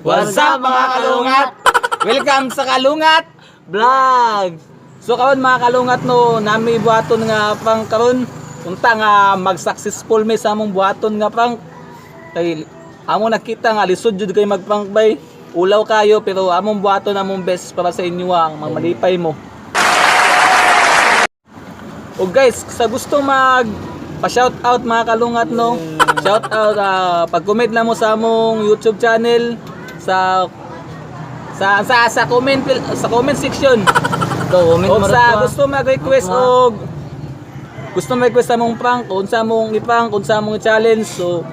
What's up mga kalungat? Welcome sa Kalungat Vlog. So karon mga kalungat no, nami buhaton nga pang karon unta nga mag-successful mi sa among buhaton nga prank. Kay amo nakita nga lisod jud kay mag-prank bay. Ulaw kayo pero among buhaton among best para sa inyo ang mamalipay mo. O guys, sa gusto mag pa-shout out mga kalungat no. Shout out pag-comment lang mo sa among YouTube channel sa comment section. O sa gusto mag-request o gusto mag-request among prank, unsa among i-prank, unsa among i-challenge, so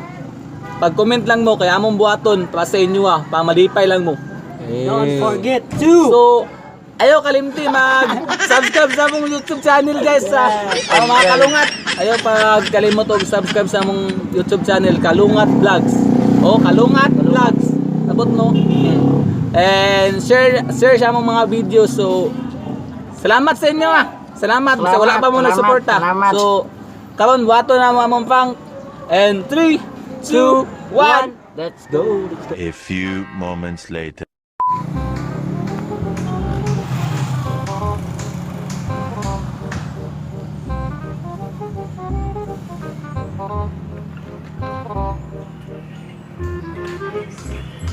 pag-comment lang mo kay among buhaton para sa inyo para malipay lang mo. Don't forget to Ayaw kalimti mag-subscribe sa among YouTube channel guys mga kalungat. Ayaw pagkalimot og subscribe sa among YouTube channel Kalungat Vlogs. Kalungat Vlogs. Abot no. And share sa among mga videos. So salamat sa inyo Salamat kasi wala pa mo nagsuporta. So karon buhaton na among prank. And 3, 2, 1, let's go. A few moments later.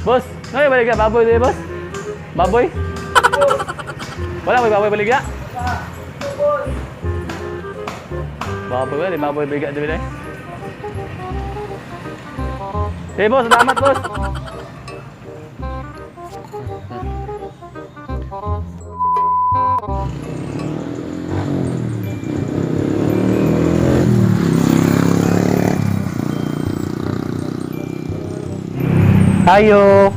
Boss, may balik ka baboy dito, boss? Baboy? Wala may baboy balik ka? Baboy wala, baboy balik ka dito. Hey boss, salamat boss. Ayo.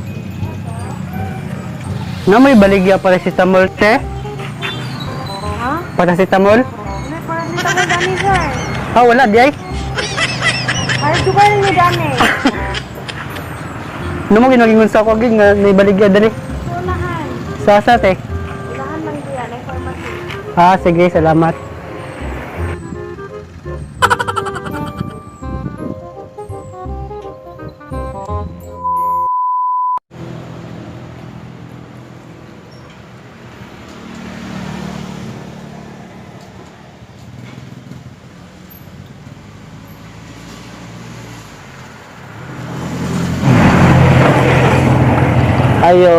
Na may baligya paracetamol, te? Ha? Paracetamol? May paracetamol dani, sir. Wala di ay. Ay, duba rin ni dani. Ano mo ginaging sa ko nga may baligya dali? Unahan. Sa te? Unahan man diyan, ay pharmacy. Sige, salamat. Ayo.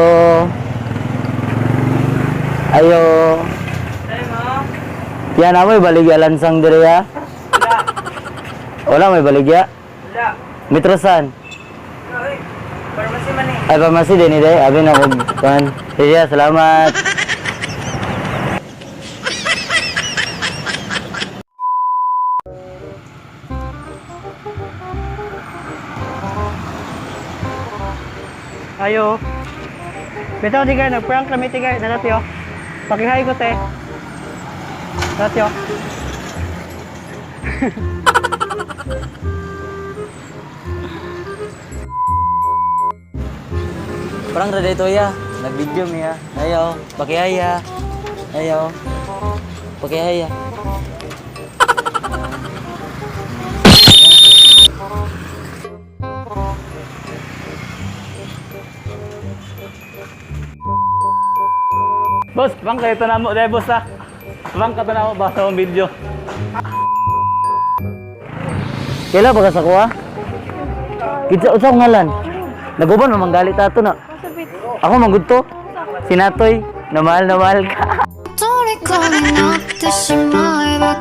Yan may baligya lansang dire ya? Wala may baligya? Wala. Mitrosan? Pharmacy man eh. Ay, pharmacy din ide. Abi na ko kan. Sige, salamat. Ayo. Bitaw di kay nag-prank kami ti kay nadatyo. Pakihay ko te. Nadatyo. Parang rada ito ya. Nag-video mi ya. Ayaw, pakihaya. Ayaw. Pakihaya. Boss, bang kayo na mo dahil boss Bang ka na mo ba sa mong video? Kailan ba ka sa kuha? Kitsa usap ngalan. Naguban mo manggalit ato na. Masabit. Ako manggudto. Sinatoy, na mahal ka. 虜になってしまえば